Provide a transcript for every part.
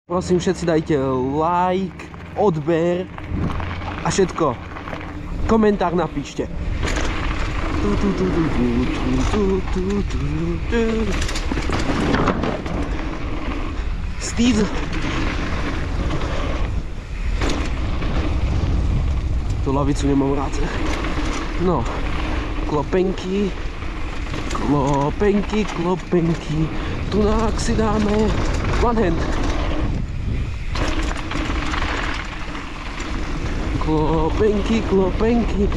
Prosím, všetci dajte like, odber a všetko. Komentár napíšte. Steve. Tu lavicu nemám rád. No, klopenky. Klopenky, klopenky. Tunák si dáme one hand. Klopenky, klopenky.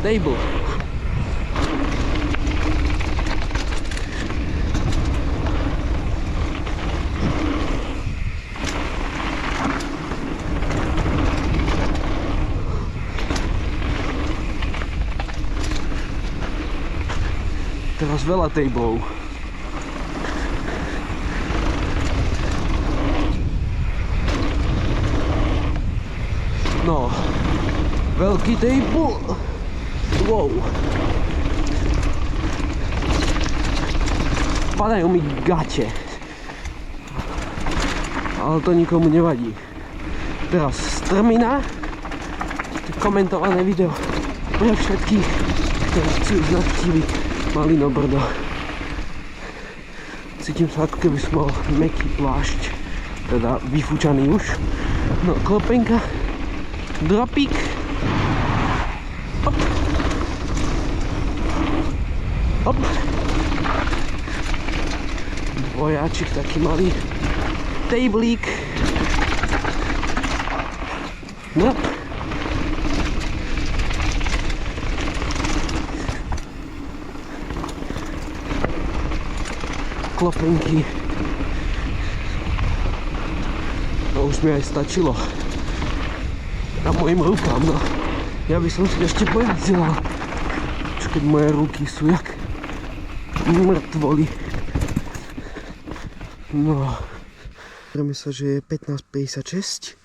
Table. Teraz veľa tablov. No, veľký table. Wow. Padajú mi gate. Ale to nikomu nevadí. Teraz strmina. Komentované video pre všetkých, ktorí chcú ísť navštíviť Malinobrdo. Cítim sa, ako keby som mal mäkký plášť. Teda vyfúčaný už. No, klopenka. Dropík. Hop. Hop. Dvojáčik taký malý. Tablík. No. Klopenky. To už mi aj stačilo. Na mojim rukám, no. Ja by som si ešte pojazdila. Čo keď moje ruky sú jak mŕtvoli. No. Zrejme sa, že je 15:56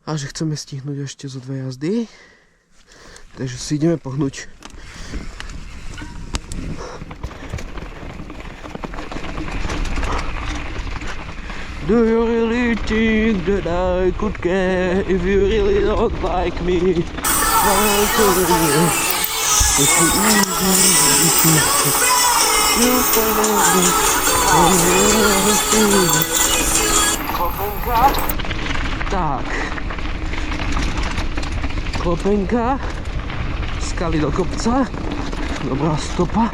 a že chceme stihnúť ešte zo 2 jazdy. Takže si ideme pohnúť. Do you really think that I could care if you really don't like me? Why couldn't you? It's so easy. You Klopenka. Tak. Klopenka. Skaly do kopca. Dobrá stopa.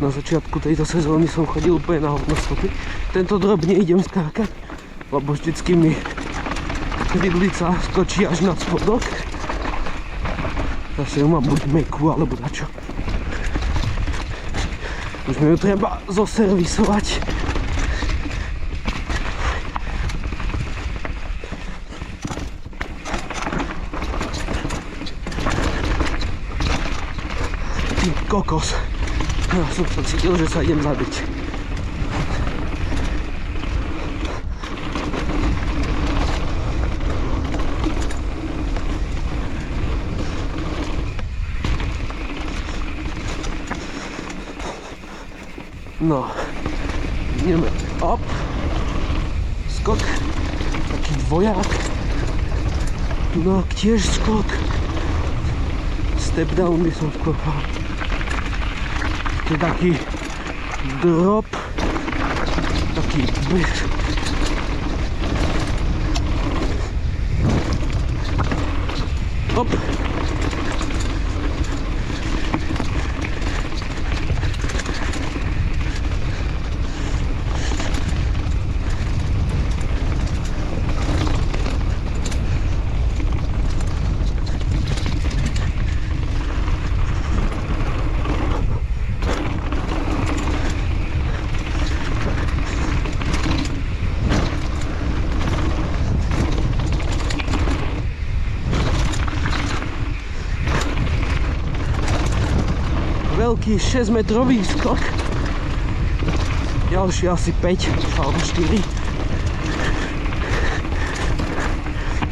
Na začiatku tejto sezóny som chodil úplne na hovno stopy. Tento drop neidem skákať, lebo vždycky mi vidlica skočí až nad spodok. Zase ju mám buď mäkkú, alebo dačo. Už mi ju treba zoservisovať. Ty kokos. Ja som sa cítil, že sa idem zabiť. No, ideme up, skok, taký dvoják, no tiež skok, step down by som skokal. To je taký drop, taký bez. Hop. Veľký 6-metrový skok. Ďalší asi 5 alebo 4.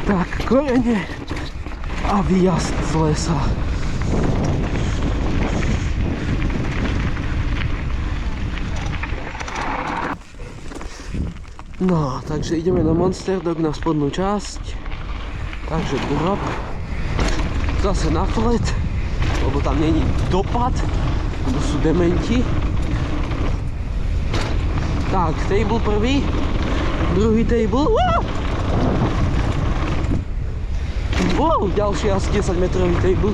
Tak, korene a výjazd z lesa. No, takže ideme na Monster Dog na spodnú časť. Takže drop. Zase na flat, lebo tam není dopad, lebo sú dementi. Tak, table prvý, druhý table. Wow, ďalší asi 10 metrový table.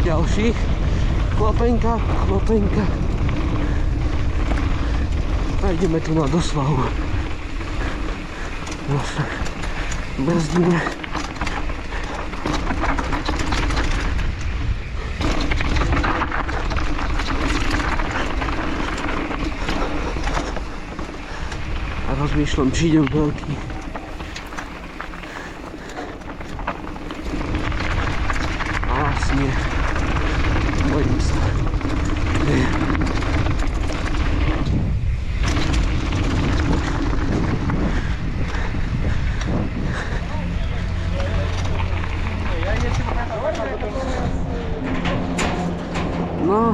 Ďalší. Klopenka, klopenka. A ideme tu na doslavu. Brzdíme. A rozmýšľam, či idem veľký. A vlastne bojím sa. No,